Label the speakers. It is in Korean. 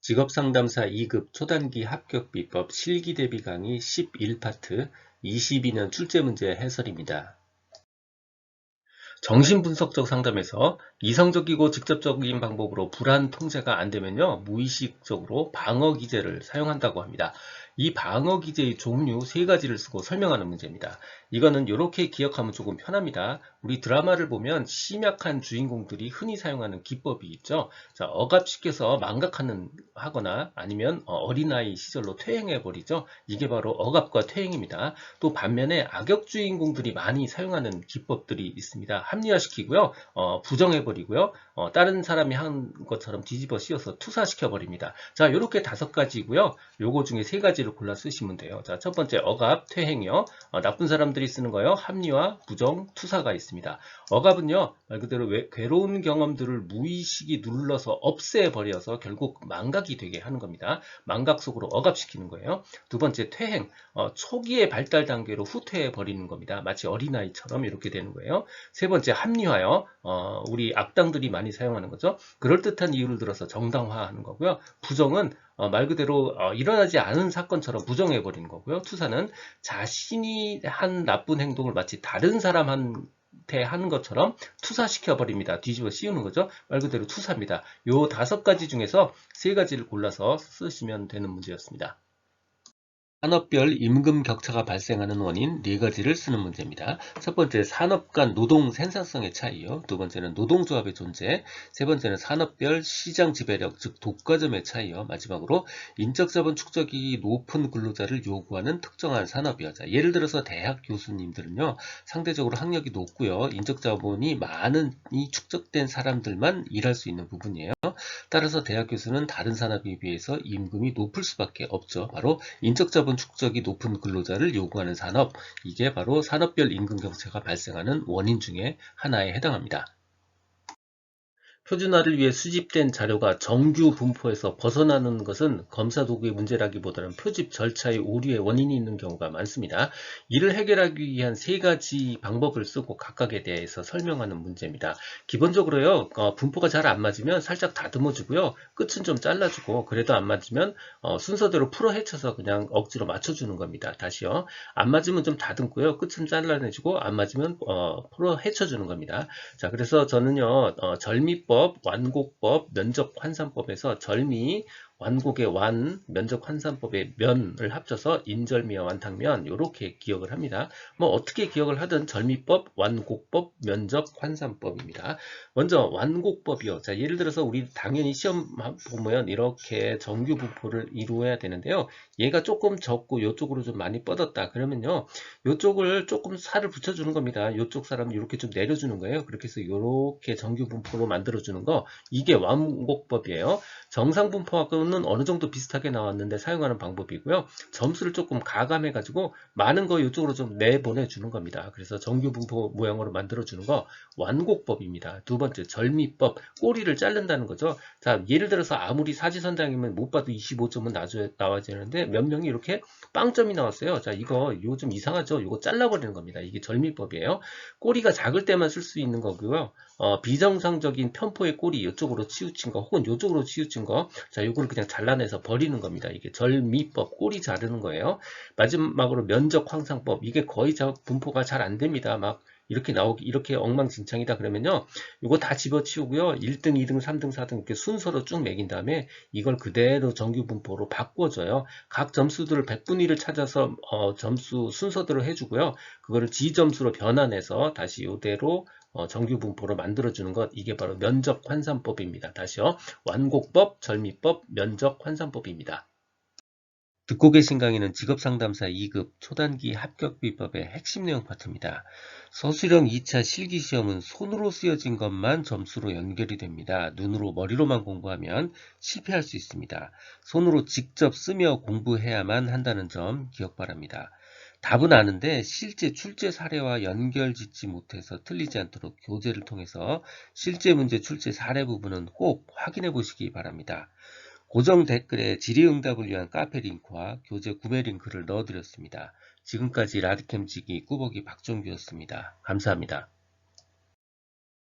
Speaker 1: 직업상담사 2급 초단기 합격 비법 실기 대비 강의 11파트 22년 출제문제 해설입니다. 정신분석적 상담에서 이성적이고 직접적인 방법으로 불안 통제가 안되면요, 무의식적으로 방어 기제를 사용한다고 합니다. 이 방어 기제의 종류 3가지를 쓰고 설명하는 문제입니다. 이거는 이렇게 기억하면 조금 편합니다. 우리 드라마를 보면 심약한 주인공들이 흔히 사용하는 기법이 있죠. 자, 억압시켜서 하거나 아니면 어린아이 시절로 퇴행해버리죠. 이게 바로 억압과 퇴행입니다. 또 반면에 악역 주인공들이 많이 사용하는 기법들이 있습니다. 합리화시키고요, 부정해버리고요, 다른 사람이 한 것처럼 뒤집어 씌워서 투사시켜버립니다. 자, 이렇게 5가지고요. 요거 중에 3가지를 골라 쓰시면 돼요. 자, 첫 번째 억압, 퇴행이요. 나쁜 사람들이 쓰는 거요. 합리화, 부정, 투사가 있습니다. 억압은요, 말 그대로 괴로운 경험들을 무의식이 눌러서 없애버려서 결국 망각이 되게 하는 겁니다. 망각 속으로 억압시키는 거예요. 두 번째 퇴행, 초기의 발달 단계로 후퇴해버리는 겁니다. 마치 어린아이처럼 이렇게 되는 거예요. 세 번째 합리화요. 우리 악당들이 많이 사용하는 거죠. 그럴듯한 이유를 들어서 정당화하는 거고요. 부정은 말 그대로 일어나지 않은 사건처럼 부정해버리는 거고요. 투사는 자신이 한 나쁜 행동을 마치 다른 사람한테 하는 것처럼 투사시켜버립니다. 뒤집어 씌우는 거죠. 말 그대로 투사입니다. 요 5가지 중에서 3가지를 골라서 쓰시면 되는 문제였습니다. 산업별 임금 격차가 발생하는 원인 4가지를 쓰는 문제입니다. 첫 번째, 산업 간 노동 생산성의 차이요. 두 번째는 노동조합의 존재. 세 번째는 산업별 시장 지배력, 즉 독과점의 차이요. 마지막으로 인적자본 축적이 높은 근로자를 요구하는 특정한 산업이요. 자, 예를 들어서 대학 교수님들은요, 상대적으로 학력이 높고요, 인적자본이 많이 축적된 사람들만 일할 수 있는 부분이에요. 따라서 대학 교수는 다른 산업에 비해서 임금이 높을 수밖에 없죠. 바로 인적자본 축적이 높은 근로자를 요구하는 산업, 이게 바로 산업별 임금 격차가 발생하는 원인 중에 하나에 해당합니다. 표준화를 위해 수집된 자료가 정규 분포에서 벗어나는 것은 검사 도구의 문제라기보다는 표집 절차의 오류의 원인이 있는 경우가 많습니다. 이를 해결하기 위한 3가지 방법을 쓰고 각각에 대해서 설명하는 문제입니다. 기본적으로요, 분포가 잘 안 맞으면 살짝 다듬어 주고요, 끝은 좀 잘라주고, 그래도 안 맞으면 순서대로 풀어 헤쳐서 그냥 억지로 맞춰주는 겁니다. 다시요, 안 맞으면 좀 다듬고요, 끝은 잘라내주고, 안 맞으면 풀어 헤쳐주는 겁니다. 자, 그래서 저는요, 절미법, 완곡법, 면적환산법에서 절미, 완곡의 완, 면적환산법의 면을 합쳐서 인절미와 완탕면, 이렇게 기억을 합니다. 뭐 어떻게 기억을 하든 절미법, 완곡법, 면적환산법입니다. 먼저 완곡법이요. 자, 예를 들어서 우리 당연히 시험 보면 이렇게 정규 분포를 이루어야 되는데요, 얘가 조금 적고 이쪽으로 좀 많이 뻗었다 그러면요, 이쪽을 조금 살을 붙여주는 겁니다. 이쪽 사람은 이렇게 좀 내려주는 거예요. 그렇게 해서 이렇게 정규 분포로 만들어주는 거, 이게 완곡법이에요. 정상 분포하고는 어느 정도 비슷하게 나왔는데 사용하는 방법이고요. 점수를 조금 가감해 가지고 많은 거 이쪽으로 좀 내보내주는 겁니다. 그래서 정규 분포 모양으로 만들어주는 거 완곡법입니다. 두 번째, 절미법, 꼬리를 자른다는 거죠. 자, 예를 들어서 아무리 사지선장이면 못 봐도 25점은 나와야 되는데 몇 명이 이렇게 빵점이 나왔어요. 자, 이거 좀 이상하죠? 이거 잘라버리는 겁니다. 이게 절미법이에요. 꼬리가 작을 때만 쓸 수 있는 거고요. 비정상적인 편포의 꼬리 이쪽으로 치우친 거 혹은 이쪽으로 치우친 거, 자, 이걸 그냥 잘라내서 버리는 겁니다. 이게 절미법, 꼬리 자르는 거예요. 마지막으로 면적황상법, 이게 거의 분포가 잘 안 됩니다. 막 이렇게 엉망진창이다 그러면요, 이거 다 집어치우고요, 1등, 2등, 3등, 4등 이렇게 순서로 쭉 매긴 다음에 이걸 그대로 정규 분포로 바꿔줘요. 각 점수들을 100분의 1을 찾아서 점수 순서대로 해주고요, 그거를 지점수로 변환해서 다시 이대로 정규 분포로 만들어주는 것, 이게 바로 면적환산법입니다. 다시요, 완곡법, 절미법, 면적환산법입니다. 듣고 계신 강의는 직업상담사 2급 초단기 합격비법의 핵심 내용 파트입니다. 서술형 2차 실기시험은 손으로 쓰여진 것만 점수로 연결이 됩니다. 눈으로 머리로만 공부하면 실패할 수 있습니다. 손으로 직접 쓰며 공부해야만 한다는 점 기억 바랍니다. 답은 아는데 실제 출제 사례와 연결짓지 못해서 틀리지 않도록 교재를 통해서 실제 문제 출제 사례 부분은 꼭 확인해 보시기 바랍니다. 고정 댓글에 질의응답을 위한 카페 링크와 교재 구매 링크를 넣어드렸습니다. 지금까지 라디캠지기 꾸벅이 박종규였습니다. 감사합니다.